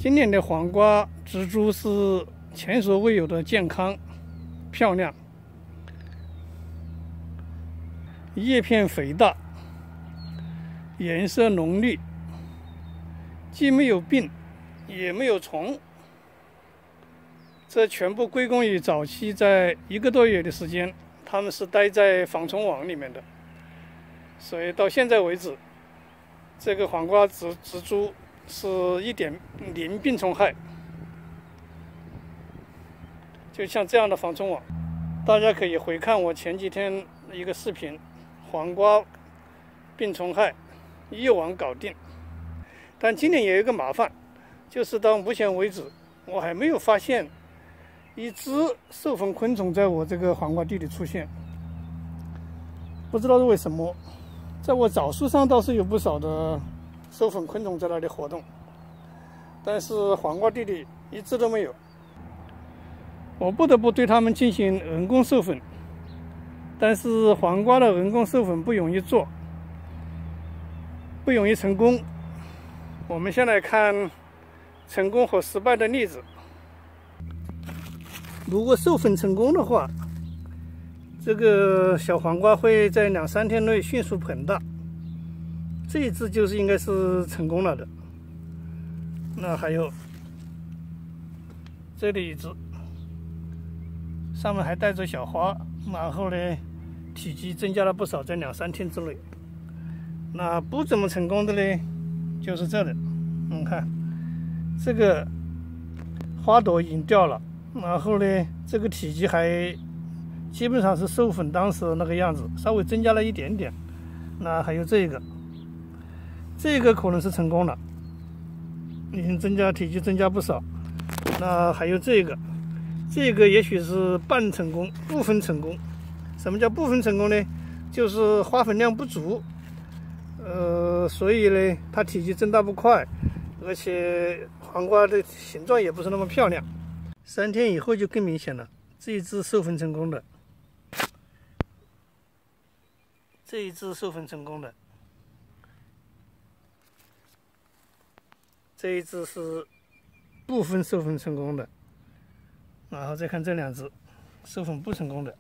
今年的黄瓜植株是前所未有的健康、漂亮，叶片肥大，颜色浓绿，既没有病，也没有虫。这全部归功于早期在1个多月的时间，它们是待在防虫网里面的，所以到现在为止，这个黄瓜植株是零病虫害。就像这样的防虫网，大家可以回看我前几天一个视频，黄瓜病虫害一网搞定。但今年也有一个麻烦，就是到目前为止，我还没有发现一只授粉昆虫在我这个黄瓜地里出现，不知道是为什么。在我枣树上倒是有不少的授粉昆虫在那里活动，但是黄瓜地里一只都没有。我不得不对它们进行人工授粉，但是黄瓜的人工授粉不容易做，不容易成功。我们先来看成功和失败的例子。如果授粉成功的话，这个小黄瓜会在2、3天内迅速膨大，这一只就是应该是成功了的。那还有这里一只，上面还带着小花，然后呢，体积增加了不少，在2、3天之内。那不怎么成功的呢，就是这里，看这个花朵已经掉了，然后呢，这个体积还基本上是授粉当时那个样子，稍微增加了一点点。那还有这个可能是成功了，已经体积增加不少。那还有这个也许是半成功、部分成功。什么叫部分成功呢？就是花粉量不足，所以呢，它体积增大不快，而且黄瓜的形状也不是那么漂亮。3天以后就更明显了，这一只授粉成功的，这一只授粉成功的，这一只是部分授粉成功的，然后再看这2只授粉不成功的。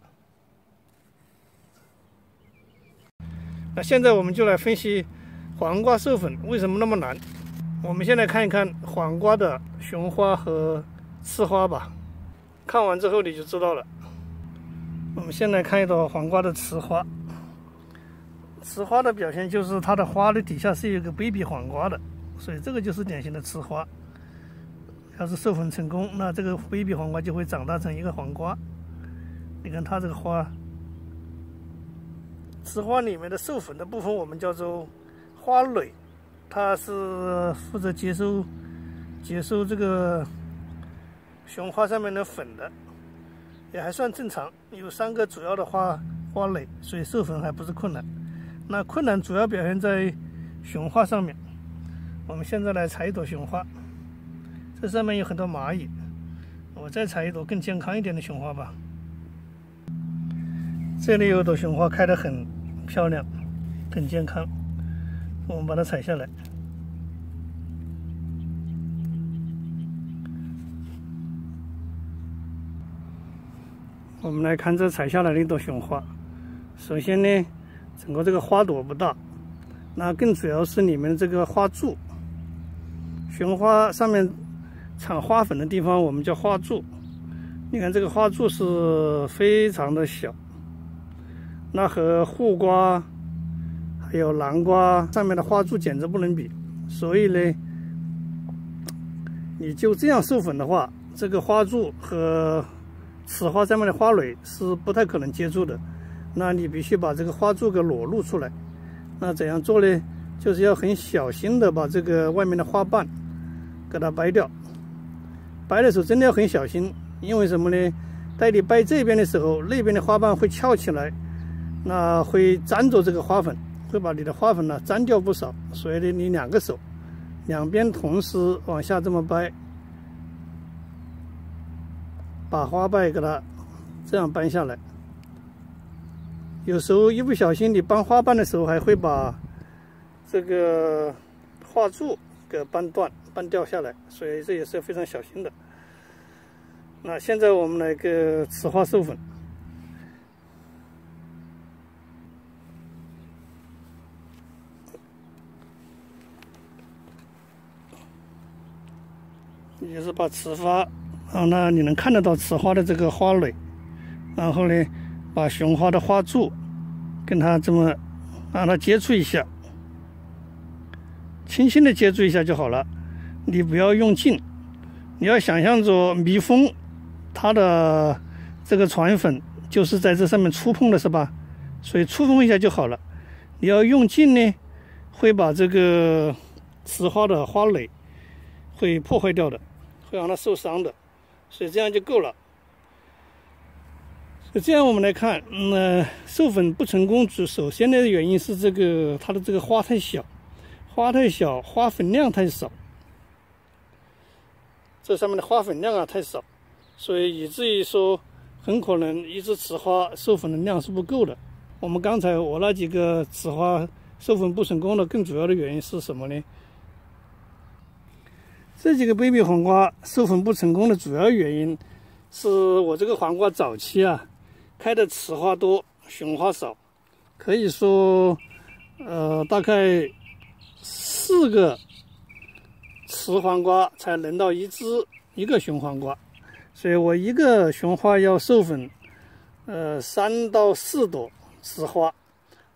那现在我们就来分析黄瓜授粉为什么那么难。我们先来看一看黄瓜的雄花和雌花吧，看完之后你就知道了。我们先来看一朵黄瓜的雌花。雌花的表现就是它的花的底下是有一个 baby 黄瓜的，所以这个就是典型的雌花。要是授粉成功，那这个 baby 黄瓜就会长大成一个黄瓜。你看它这个花，雌花里面的授粉的部分我们叫做花蕊，它是负责接收这个雄花上面的粉的，也还算正常，有3个主要的花蕾，所以授粉还不是困难。那困难主要表现在雄花上面。我们现在来采一朵雄花，这上面有很多蚂蚁，我再采一朵更健康一点的雄花吧。这里有一朵雄花开得很漂亮，很健康，我们把它采下来。我们来看这采下来的一朵雄花。首先呢，整个这个花朵不大，那更主要是里面的这个花柱。雄花上面产花粉的地方我们叫花柱，你看这个花柱是非常的小，那和护瓜还有南瓜上面的花柱简直不能比。所以呢，你就这样授粉的话，这个花柱和雌花上面的花蕊是不太可能接触的，那你必须把这个花柱给裸露出来。那怎样做呢？就是要很小心的把这个外面的花瓣给它掰掉。掰的时候真的要很小心，因为什么呢？当你掰这边的时候，那边的花瓣会翘起来，那会粘着这个花粉，会把你的花粉呢粘掉不少。所以呢，你2个手两边同时往下这么掰，把花瓣给它这样掰下来。有时候一不小心你搬花瓣的时候，还会把这个花柱给掰断，半掉下来，所以这也是非常小心的。那现在我们来个雌花授粉。也是把雌花，那你能看得到雌花的这个花蕊，然后呢，把雄花的花柱跟它这么让它接触一下，轻轻的接触一下就好了，你不要用劲，你要想象着蜜蜂它的这个传粉就是在这上面触碰的是吧？所以触碰一下就好了。你要用劲呢，会把这个雌花的花蕾会破坏掉的，会让它受伤的，所以这样就够了。所以这样我们来看，授粉不成功，首先的原因是它的这个花太小，花粉量太少，这上面的花粉量太少，所以以至于说很可能一只雌花授粉的量是不够的。我们刚才我那几个雌花授粉不成功的更主要的原因是什么呢？这几个 baby 黄瓜授粉不成功的主要原因是我这个黄瓜早期开的雌花多，雄花少，可以说大概4个雌黄瓜才轮到一个雄黄瓜，所以我一个雄花要授粉3到4朵雌花。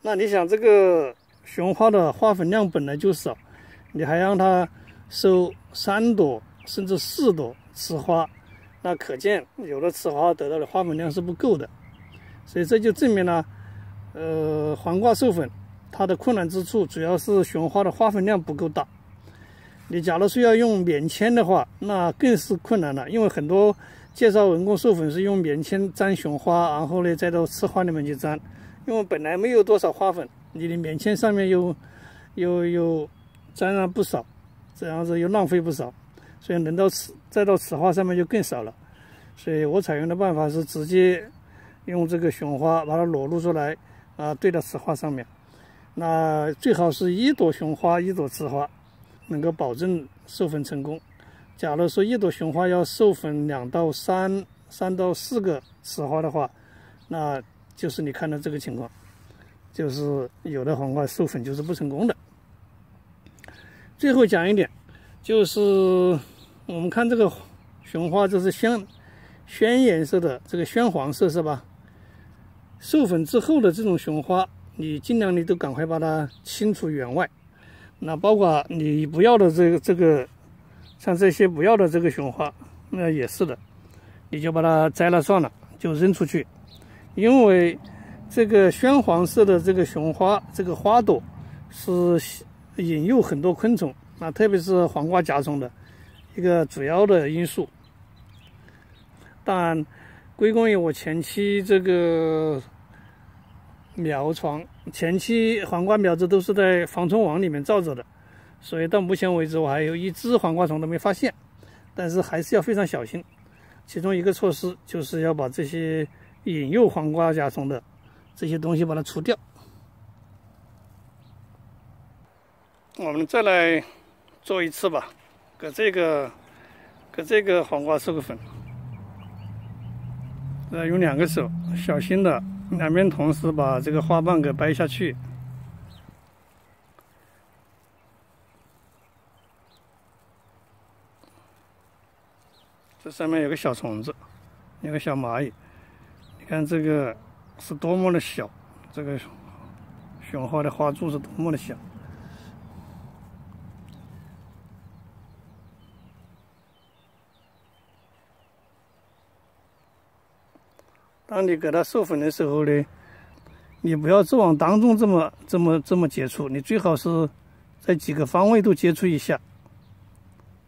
那你想这个雄花的花粉量本来就少，你还让它收3朵甚至4朵雌花，那可见有的雌花得到的花粉量是不够的。所以这就证明了黄瓜授粉它的困难之处主要是雄花的花粉量不够大。你假如说要用棉签的话，那更是困难了，因为很多介绍人工授粉是用棉签沾雄花，然后呢再到雌花里面去沾，因为本来没有多少花粉，你的棉签上面又沾上不少，这样子又浪费不少，所以再到雌花上面就更少了。所以我采用的办法是直接用这个雄花把它裸露出来对到雌花上面。那最好是1朵雄花1朵雌花，能够保证授粉成功。假如说1朵雄花要授粉3到4个雌花的话，那就是你看到这个情况，就是有的黄瓜授粉就是不成功的。最后讲一点，就是我们看这个雄花，这是鲜颜色的，这个鲜黄色是吧？授粉之后的这种雄花，你尽量你都赶快把它清除员外。那包括你不要的这个像这些不要的这个雄花，那也是的，你就把它摘了算了，就扔出去。因为这个鲜黄色的这个雄花，这个花朵是引诱很多昆虫，特别是黄瓜甲虫的一个主要的因素。当然归功于我前期这个苗床，前期黄瓜苗子都是在防虫网里面罩着的，所以到目前为止我还有1只黄瓜虫都没发现，但是还是要非常小心。其中一个措施就是要把这些引诱黄瓜甲虫的这些东西把它除掉。我们再来做一次吧，搁这个黄瓜授个粉。用2个手小心的两边同时把这个花瓣给掰下去。这上面有个小虫子，有个小蚂蚁，你看这个是多么的小，这个雄花的花柱是多么的小。当你给它授粉的时候呢，你不要只往当中这么接触，你最好是在几个方位都接触一下，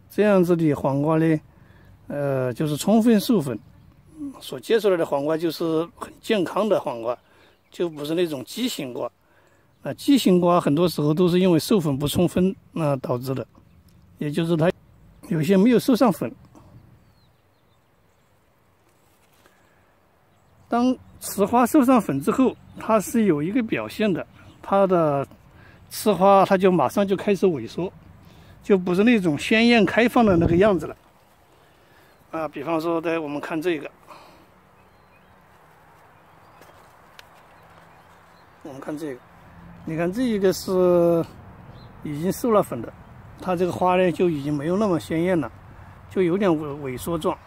这样子的黄瓜呢，就是充分授粉，所结出来的黄瓜就是很健康的黄瓜，就不是那种畸形瓜。畸形瓜很多时候都是因为授粉不充分导致的，也就是它有些没有授上粉。当雌花授上粉之后，它是有一个表现的，它的雌花它就马上就开始萎缩，就不是那种鲜艳开放的那个样子了。啊，比方说我们看这个，我们看这个，你看这个是已经授了粉的，它这个花呢就已经没有那么鲜艳了，就有点萎缩状。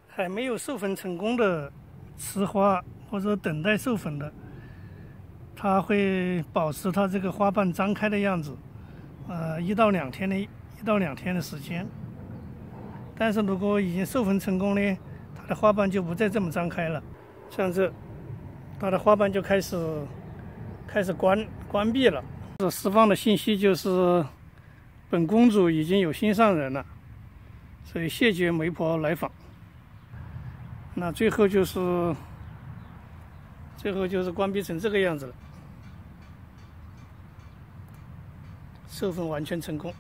还没有授粉成功的雌花或者等待授粉的，它会保持它这个花瓣张开的样子，1到2天的时间。但是如果已经授粉成功呢，它的花瓣就不再这么张开了，像这，它的花瓣就开始关闭了。这释放的信息就是本公主已经有心上人了，所以谢绝媒婆来访。那最后就是关闭成这个样子了，授粉完全成功。